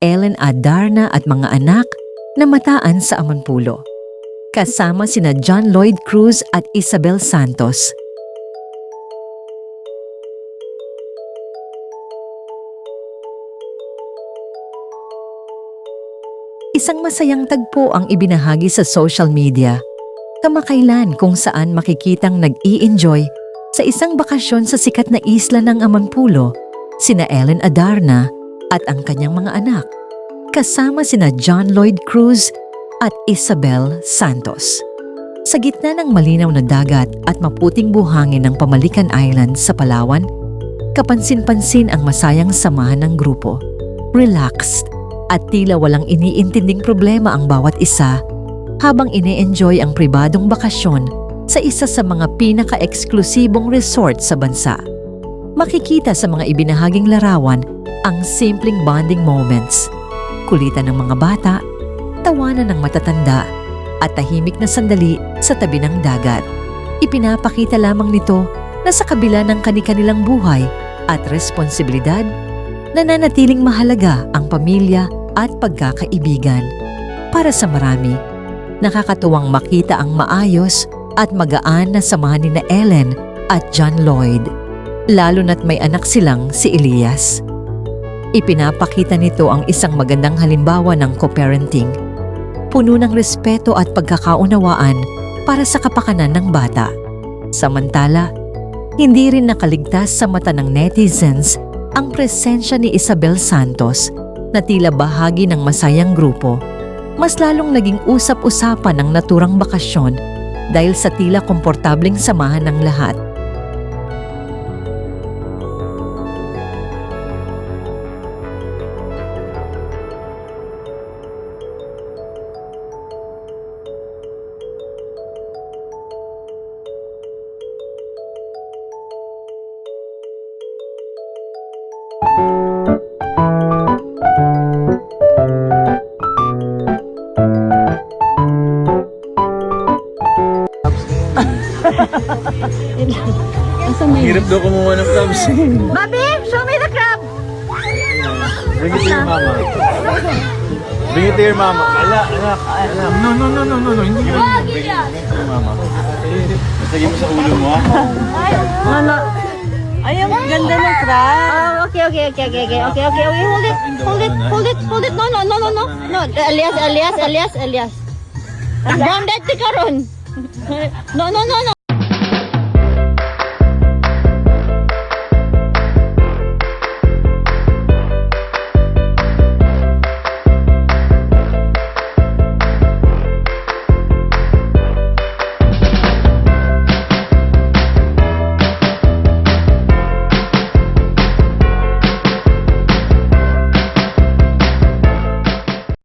Ellen Adarna at mga anak na mataan sa Amanpulo. Kasama sina John Lloyd Cruz at Isabel Santos. Isang masayang tagpo ang ibinahagi sa social media. Kamakailan kung saan makikitang nag-i-enjoy sa isang bakasyon sa sikat na isla ng Amanpulo, sina Ellen Adarna at ang kanyang mga anak, kasama sina John Lloyd Cruz at Isabel Santos. Sa gitna ng malinaw na dagat at maputing buhangin ng Pamalican Island sa Palawan, kapansin-pansin ang masayang samahan ng grupo. Relaxed at tila walang iniintinding problema ang bawat isa habang ine-enjoy ang pribadong bakasyon sa isa sa mga pinaka-eksklusibong resort sa bansa. Makikita sa mga ibinahaging larawan ang simpleng bonding moments, kulitan ng mga bata, tawanan ng matatanda, at tahimik na sandali sa tabi ng dagat. Ipinapakita lamang nito na sa kabila ng kani-kanilang buhay at responsibilidad, nananatiling mahalaga ang pamilya at pagkakaibigan. Para sa marami, nakakatuwang makita ang maayos at magaan na samahan ni Ellen at John Lloyd, lalo na't may anak silang si Elias. Ipinapakita nito ang isang magandang halimbawa ng co-parenting, puno ng respeto at pagkakaunawaan para sa kapakanan ng bata. Samantala, hindi rin nakaligtas sa mata ng netizens ang presensya ni Isabel Santos na tila bahagi ng masayang grupo. Mas lalong naging usap-usapan ng naturang bakasyon dahil sa tila komportableng samahan ng lahat. Hirap daw kumuha ng clubs. Bobby, show me the crab! Bring it to your mama. Bring it to your mama. Anak. No. Hindi ko. Bring it to your mama. Masagin mo sa ulo mo, ha? No. Ay, ang ganda ng crab. Oh, okay. Hold it. No. Elias. Grounded ti karon. No.